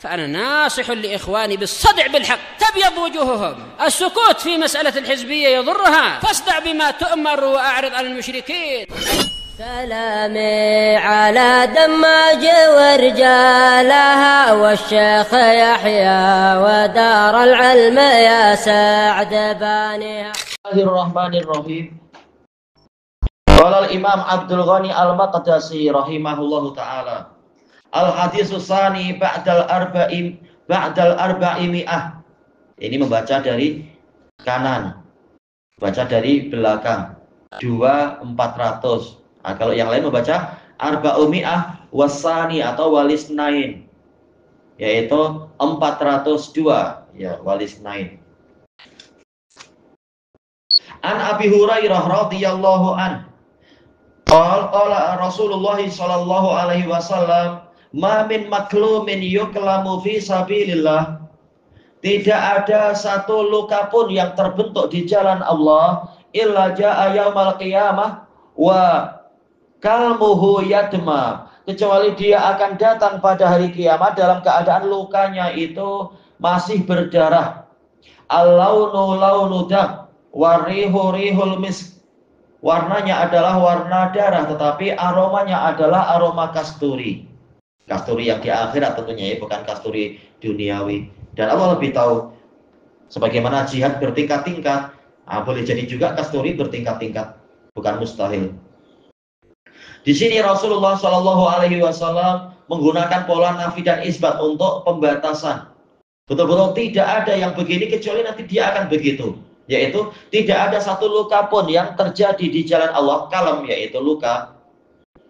فأنا ناصح لإخواني بالصدع بالحق تبيض وجوههم. السكوت في مسألة الحزبية يضرها، فاصدع بما تؤمر وأعرض عن المشركين. سلامي على دماج ورجالها والشيخ يحيى ودار العلم يا سعد بانيها. Bismillahirrahmanirrahim. Qala al-Imam Abdul Ghani Al-Maqdisi rahimahullahu taala. Al-haditsus tsani ba'dal arba'imi'ah. Ini membaca dari kanan. Baca dari belakang. 2400. Nah, kalau yang lain membaca arba'umi'ah wasani atau walisnain, yaitu 402, ya, walisnain. An Abi Hurairah radhiyallahu an qala Rasulullah sallallahu alaihi wasallam ma min maklumin yuklamu fi sabilillah. Tidak ada satu luka pun yang terbentuk di jalan Allah illa jaa yaumal qiyamah wa kalmuhu yadma, kecuali dia akan datang pada hari kiamat dalam keadaan lukanya itu masih berdarah. Al-launu launu dam warihu rihul misk, warnanya adalah warna darah tetapi aromanya adalah aroma kasturi. Kasturi yang di akhirat tentunya, ya, bukan kasturi duniawi. Dan Allah lebih tahu. Sebagaimana jihad bertingkat-tingkat, boleh jadi juga kasturi bertingkat-tingkat, bukan mustahil. Di sini Rasulullah Shallallahu Alaihi Wasallam menggunakan pola nafi dan isbat untuk pembatasan. Betul-betul tidak ada yang begini kecuali nanti dia akan begitu. Yaitu tidak ada satu luka pun yang terjadi di jalan Allah, kalam yaitu luka.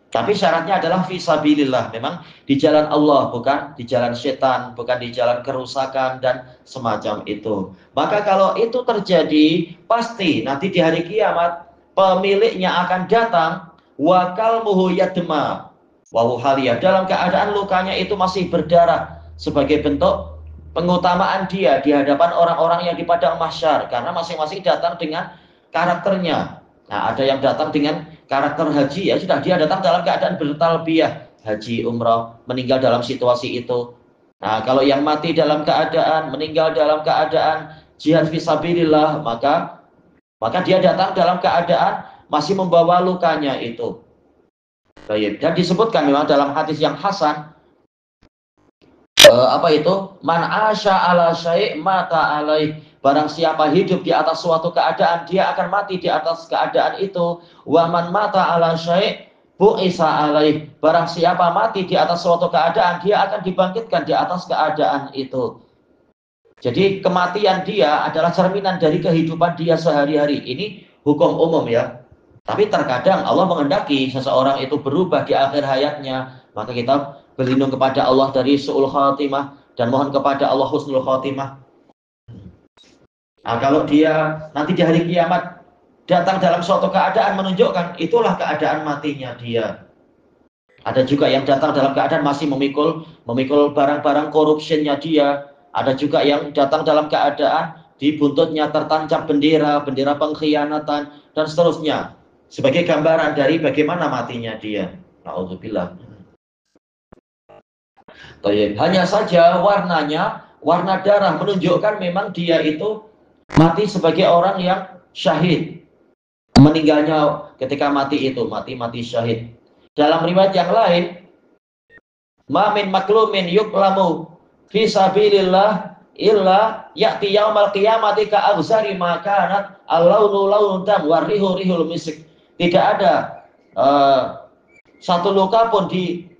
Tapi syaratnya adalah fisabilillah, memang di jalan Allah, bukan di jalan setan, bukan di jalan kerusakan dan semacam itu. Maka kalau itu terjadi, pasti nanti di hari kiamat pemiliknya akan datang wa kalmuhu yadma wa huhaliyah, dalam keadaan lukanya itu masih berdarah sebagai bentuk pengutamaan dia di hadapan orang-orang yang di padang mahsyar, karena masing-masing datang dengan karakternya. Nah, ada yang datang dengan karakter haji, ya sudah dia datang dalam keadaan bertalbiyah, haji umrah, meninggal dalam situasi itu. Nah, kalau yang mati dalam keadaan meninggal dalam keadaan jihad fisabilillah, maka dia datang dalam keadaan masih membawa lukanya itu. Baik. Dan disebutkan memang dalam hadis yang hasan, apa itu? Man asya ala syai' mata alaih. Barang siapa hidup di atas suatu keadaan, dia akan mati di atas keadaan itu. Wa man mata ala syai' bu'isa alaih. Barang siapa mati di atas suatu keadaan, dia akan dibangkitkan di atas keadaan itu. Jadi kematian dia adalah cerminan dari kehidupan dia sehari-hari. Ini hukum umum, ya. Tapi terkadang Allah menghendaki seseorang itu berubah di akhir hayatnya, maka kita berlindung kepada Allah dari su'ul khatimah dan mohon kepada Allah husnul khatimah. Nah, kalau dia nanti di hari kiamat datang dalam suatu keadaan menunjukkan itulah keadaan matinya dia. Ada juga yang datang dalam keadaan masih memikul barang-barang corruptionnya dia. Ada juga yang datang dalam keadaan di buntutnya tertancap bendera pengkhianatan dan seterusnya. Sebagai gambaran dari bagaimana matinya dia. Na'udzubillah. Hanya saja warnanya, warna darah menunjukkan memang dia itu mati sebagai orang yang syahid. Meninggalnya ketika mati itu, mati syahid. Dalam riwayat yang lain, ma min maklumin yuklamu fi sabilillah illa ya'ti yaumal qiyamati ka aghzari ma kanat al-launu launu dam wa rihu rihul misk. Tidak ada satu luka pun di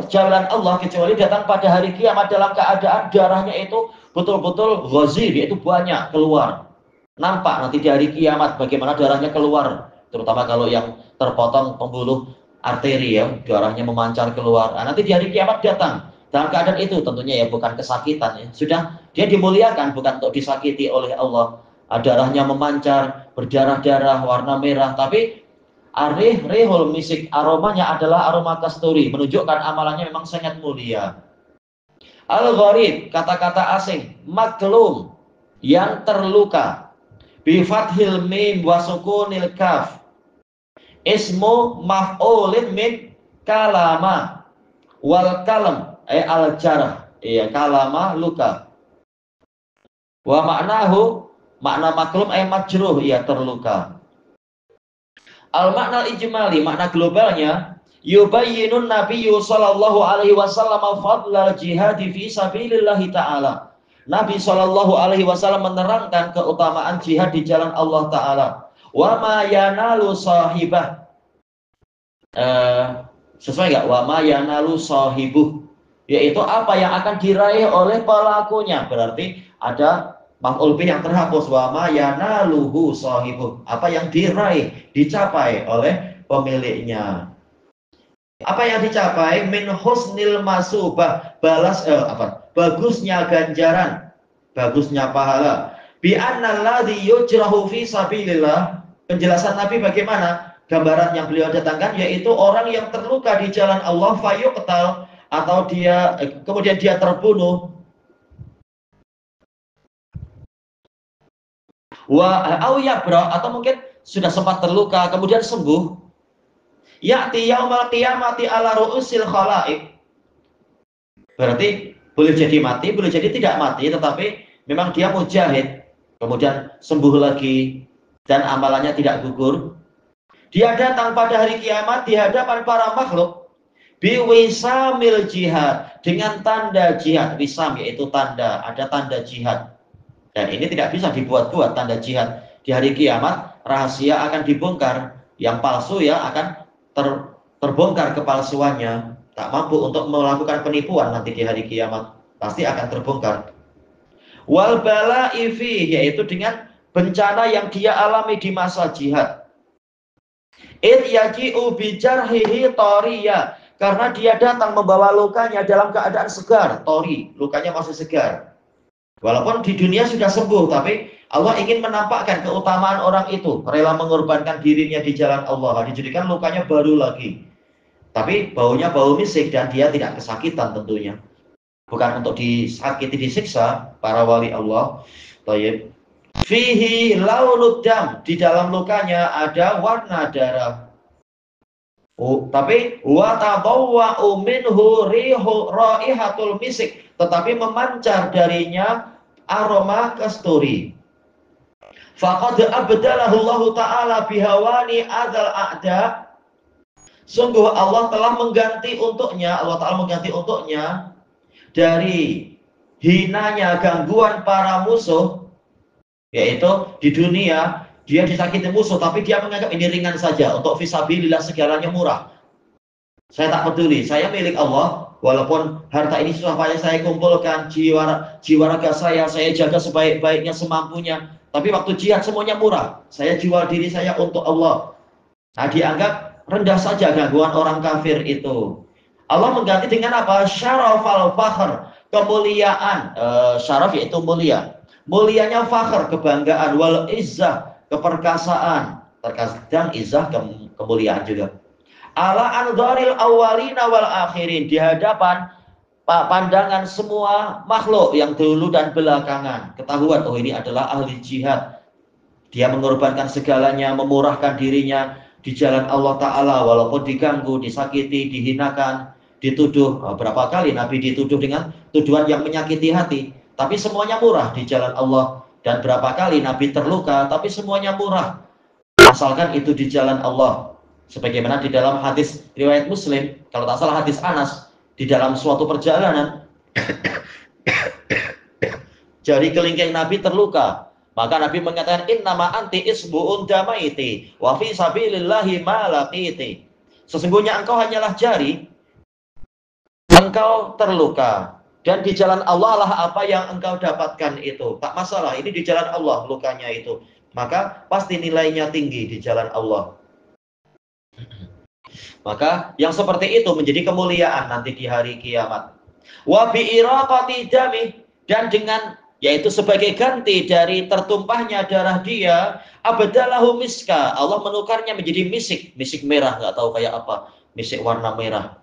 jalan Allah kecuali datang pada hari kiamat dalam keadaan darahnya itu betul-betul ghazir, yaitu banyak keluar. Nampak nanti di hari kiamat bagaimana darahnya keluar, terutama kalau yang terpotong pembuluh arteri, ya, darahnya memancar keluar. Nah, nanti di hari kiamat datang dalam keadaan itu, tentunya ya bukan kesakitan, ya. Sudah dia dimuliakan bukan untuk disakiti oleh Allah. Darahnya memancar, berdarah-darah, warna merah, tapi arih rihul misik, aromanya adalah aroma kasturi, menunjukkan amalannya memang sangat mulia. Al-gharib, kata-kata asing, maklum, yang terluka. Bi fathil mim wa sukunil kaf. Ismu maf'ulin min kalama wal kalam al-jarah. Iya, kalama luka. Wa maknahu, makna maklum ay majruh, ya terluka. Al makna ijmali, makna globalnya, yubayyinun nabiyyu sallallahu alaihi wasallam fadlal jihad fi sabilillah taala. Nabi sallallahu alaihi wasallam menerangkan keutamaan jihad di jalan Allah taala. Wa ma yanalu sahibah. Sesuai enggak? Wa ma yanalu sahibuh, yaitu apa yang akan diraih oleh pelakunya. Berarti ada maf'ul bih yang terhapus, wa ma yanaluhu sahibuh, apa yang diraih, dicapai oleh pemiliknya. Apa yang dicapai? Min husnil masubah, bagusnya ganjaran, bagusnya pahala. Bi annal ladzi yujrahu fi sabilillah. Penjelasan Nabi bagaimana? Gambaran yang beliau datangkan yaitu orang yang terluka di jalan Allah, fayuqtal, atau dia kemudian dia terbunuh, atau mungkin sudah sempat terluka kemudian sembuh, ya'ti yaumal qiyamati ala ru'usil khalaik. Berarti boleh jadi mati, boleh jadi tidak mati, tetapi memang dia mujahid, kemudian sembuh lagi dan amalannya tidak gugur. Dia datang pada hari kiamat di hadapan para makhluk biwisamil jihad, dengan tanda jihad. Wisam yaitu tanda, ada tanda jihad. Dan ini tidak bisa dibuat-buat tanda jihad. Di hari kiamat rahasia akan dibongkar, yang palsu ya akan terbongkar kepalsuannya. Tak mampu untuk melakukan penipuan nanti di hari kiamat, pasti akan terbongkar. Wal bala'i fi, yaitu dengan bencana yang dia alami di masa jihad. Id yaji'u bijarhihi toriya, karena dia datang membawa lukanya dalam keadaan segar. Tori, lukanya masih segar. Walaupun di dunia sudah sembuh, tapi Allah ingin menampakkan keutamaan orang itu, rela mengorbankan dirinya di jalan Allah, dijadikan lukanya baru lagi. Tapi baunya bau misik dan dia tidak kesakitan tentunya. Bukan untuk disakiti, disiksa para wali Allah. Tayyib. Fihi launud dam, di dalam lukanya ada warna darah. Tapi wa tabawwa'u minhu rihu raihatul misik, tetapi memancar darinya aroma kasturi. Faqad abdalahu Allah taala bihawani adzal a'da. Sungguh Allah telah mengganti untuknya, Allah taala mengganti untuknya dari hinanya gangguan para musuh, yaitu di dunia dia disakiti musuh, tapi dia menganggap ini ringan saja, untuk fisabilillah segalanya murah. Saya tak peduli, saya milik Allah, walaupun harta ini susah payah saya kumpulkan, jiwa raga saya jaga sebaik-baiknya semampunya, tapi waktu jihad semuanya murah, saya jual diri saya untuk Allah. Nah, dianggap rendah saja gangguan orang kafir itu. Allah mengganti dengan apa? Syaraf al-fakhr, kemuliaan. Syaraf yaitu mulia. Mulianya fakhr, kebanggaan, wal izzah, keperkasaan. Terkadang izzah, kemuliaan juga. Ala anzaril awwalina wal akhirin, di hadapan pandangan semua makhluk yang dulu dan belakangan. Ketahuan, oh ini adalah ahli jihad. Dia mengorbankan segalanya, memurahkan dirinya di jalan Allah Ta'ala, walaupun diganggu, disakiti, dihinakan, dituduh. Berapa kali Nabi dituduh dengan tuduhan yang menyakiti hati, tapi semuanya murah di jalan Allah. Dan berapa kali Nabi terluka, tapi semuanya murah, asalkan itu di jalan Allah. Sebagaimana di dalam hadis riwayat Muslim, kalau tak salah hadis Anas, di dalam suatu perjalanan jari kelingking Nabi terluka, maka Nabi mengatakan, innama anti isbu'un damaiti wa fi sabilillahi ma laqiti. Sesungguhnya engkau hanyalah jari, engkau terluka, dan di jalan Allah lah apa yang engkau dapatkan itu. Tak masalah, ini di jalan Allah lukanya itu, maka pasti nilainya tinggi di jalan Allah. Maka yang seperti itu menjadi kemuliaan nanti di hari kiamat. Wa bi iraqati dami, dan dengan, yaitu sebagai ganti dari tertumpahnya darah dia, abdalahu miska, Allah menukarnya menjadi misik, misik merah, nggak tahu kayak apa, misik warna merah.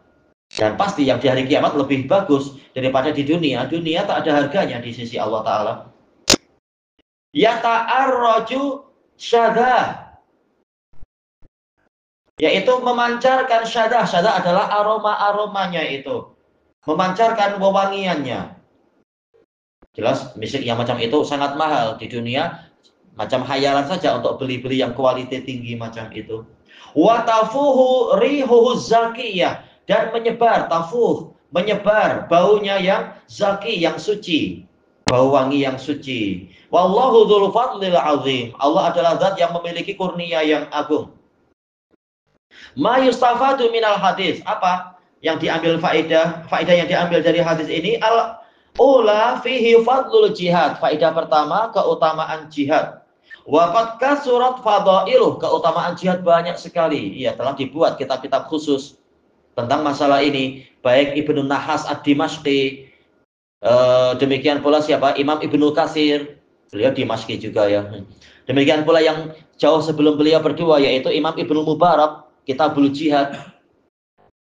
Dan pasti yang di hari kiamat lebih bagus daripada di dunia. Dunia tak ada harganya di sisi Allah Ta'ala. Yata'arraju syadah, yaitu memancarkan syadah. Syadah adalah aroma-aromanya itu. memancarkan wewangiannya. Jelas misik yang macam itu sangat mahal di dunia, macam khayalan saja untuk beli-beli yang kualitas tinggi macam itu. Wa tafuhu rihuhu zakiyah, dan menyebar tafuh, menyebar baunya yang zaki, yang suci, bau wangi yang suci. Wallahu dzul fadlil azim, Allah adalah zat yang memiliki kurnia yang agung. Ma yustafadu minal hadis, apa yang diambil faedah yang diambil dari hadis ini? Al ula fihi fadlul jihad, faedah pertama keutamaan jihad. Waqad kasurat fadailuh, keutamaan jihad banyak sekali. Iya, telah dibuat kitab-kitab khusus tentang masalah ini, baik Ibnu Nahas ad-Dimashqi, demikian pula siapa? Imam Ibnu Katsir, beliau Dimashqi juga ya. Demikian pula yang jauh sebelum beliau berdua, yaitu Imam Ibnu Mubarak, Kitabul Jihad.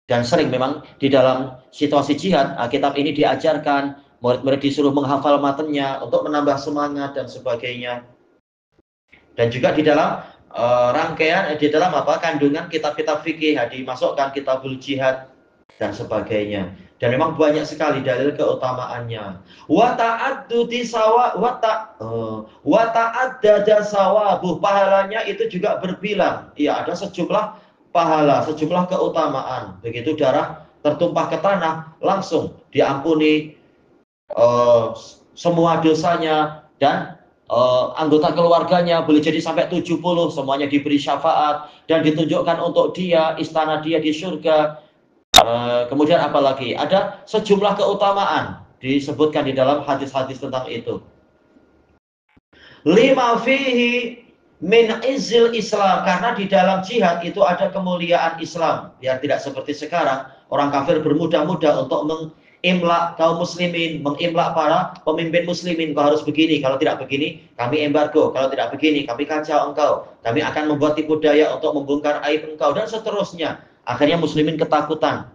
Dan sering memang di dalam situasi jihad, kitab ini diajarkan, murid-murid disuruh menghafal matanya untuk menambah semangat dan sebagainya. Dan juga di dalam rangkaian, di dalam kandungan kitab-kitab fikih dimasukkan Kitabul Jihad dan sebagainya. Dan memang banyak sekali dalil keutamaannya. Wa ta'addudi sawabuh, pahalanya itu juga berbilang. Iya, ada sejumlah pahala, sejumlah keutamaan. Begitu darah tertumpah ke tanah, langsung diampuni semua dosanya, dan anggota keluarganya boleh jadi sampai 70, semuanya diberi syafaat dan ditunjukkan untuk dia istana dia di surga. Kemudian apalagi ada sejumlah keutamaan disebutkan di dalam hadis-hadis tentang itu. Lima fihi min izil Islam, karena di dalam jihad itu ada kemuliaan Islam, biar tidak seperti sekarang orang kafir bermudah-mudah untuk imlak kaum muslimin, mengimlak para pemimpin muslimin. Kau harus begini, kalau tidak begini kami embargo, kalau tidak begini kami kacau engkau, kami akan membuat tipu daya untuk membongkar aib engkau, dan seterusnya. Akhirnya muslimin ketakutan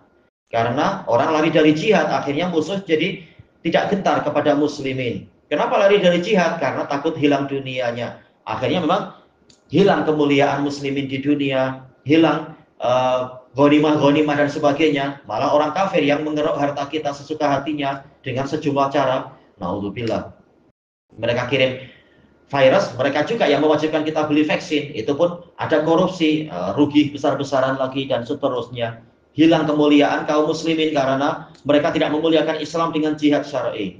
karena orang lari dari jihad, akhirnya musuh jadi tidak gentar kepada muslimin. Kenapa lari dari jihad? Karena takut hilang dunianya. Akhirnya memang hilang kemuliaan muslimin di dunia, hilang ghanimah dan sebagainya. Malah orang kafir yang mengeruk harta kita sesuka hatinya dengan sejumlah cara. Naudzubillah. Mereka kirim virus, mereka juga yang mewajibkan kita beli vaksin. Itu pun ada korupsi, rugi besar-besaran lagi dan seterusnya. Hilang kemuliaan kaum muslimin karena mereka tidak memuliakan Islam dengan jihad syar'i.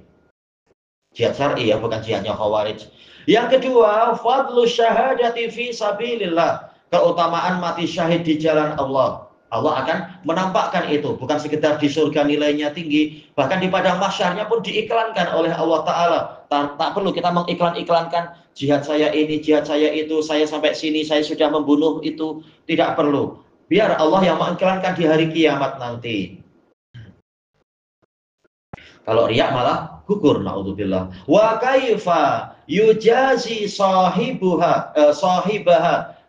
Jihad syar'i ya, bukan jihadnya Khawarij. Yang kedua, fadlu syahadati fi sabilillah, keutamaan mati syahid di jalan Allah. Allah akan menampakkan itu, bukan sekedar di surga nilainya tinggi, bahkan di padang mahsyarnya pun diiklankan oleh Allah Ta'ala. Tak perlu kita mengiklan-iklankan jihad saya ini, jihad saya itu, saya sampai sini, saya sudah membunuh itu. Tidak perlu. Biar Allah yang mengiklankan di hari kiamat nanti. Kalau riak malah gugur, naudzubillah. Wa kaifa yujazi sahibaha,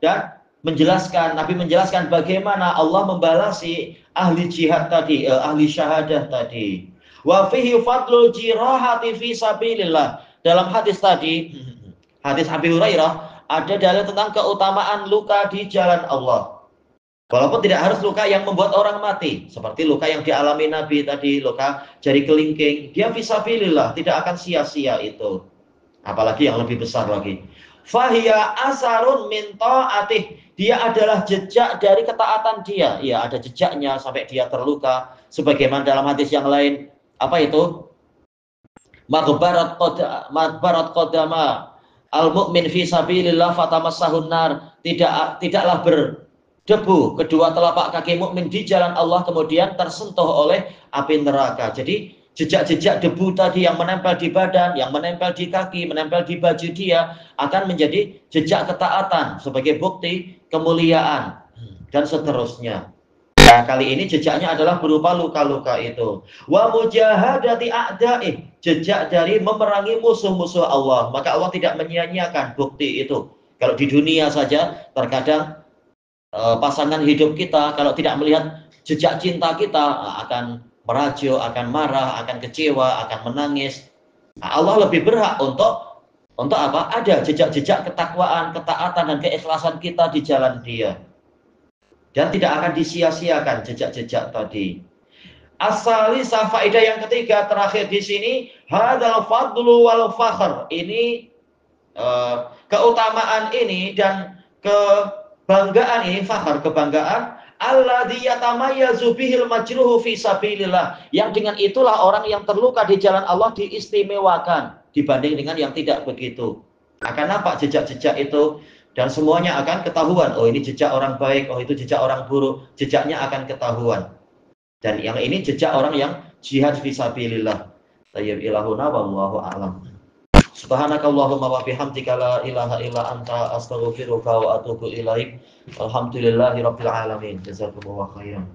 dan Nabi menjelaskan bagaimana Allah membalasi ahli jihad tadi, ahli syahadah tadi. Wa fihi fadlul jirahati fi sabilillah. Dalam hadis tadi, hadis Abi Hurairah, ada dalil tentang keutamaan luka di jalan Allah. Walaupun tidak harus luka yang membuat orang mati, seperti luka yang dialami Nabi tadi, luka jari kelingking, dia fi sabilillah, tidak akan sia-sia itu. Apalagi yang lebih besar lagi. Fahiya asarun min ta'atih, dia adalah jejak dari ketaatan dia. Ya, ada jejaknya sampai dia terluka. Sebagaimana dalam hadis yang lain, apa itu? Maghbarat qadama al-mu'min fi sabilillah fatamassahun nar. Tidaklah berdebu kedua telapak kaki mukmin di jalan Allah kemudian tersentuh oleh api neraka. Jadi jejak-jejak debu tadi yang menempel di badan, yang menempel di kaki, menempel di baju dia akan menjadi jejak ketaatan sebagai bukti kemuliaan dan seterusnya. Nah, kali ini jejaknya adalah berupa luka-luka itu. Wa mujahadati a'da'i, jejak dari memerangi musuh-musuh Allah. Maka Allah tidak menyia-nyiakan bukti itu. Kalau di dunia saja terkadang pasangan hidup kita kalau tidak melihat jejak cinta kita akan merajuk, akan marah, akan kecewa, akan menangis. Nah, Allah lebih berhak untuk apa? Ada jejak-jejak ketakwaan, ketaatan dan keikhlasan kita di jalan Dia. Dan tidak akan disia-siakan jejak-jejak tadi. As-salisa, faedah yang ketiga terakhir di sini, hadzal fadlu wal fakhr. Ini keutamaan ini dan kebanggaan ini, fakhr, kebanggaan, alladzi yatamayyazu bihil majruhu fi sabilillah, yang dengan itulah orang yang terluka di jalan Allah diistimewakan dibanding dengan yang tidak begitu. Akan nampak jejak-jejak itu dan semuanya akan ketahuan. Oh, ini jejak orang baik, oh itu jejak orang buruk, jejaknya akan ketahuan. Dan yang ini jejak orang yang jihad fisabilillah. Tayyib ilahuna wallahu a'lam. Subhanakallahumma wa bihamdika la ilaha illa anta astaghfiruka wa atubu ilaik. Alhamdulillahirabbil alamin. Jazakumullahu khairan.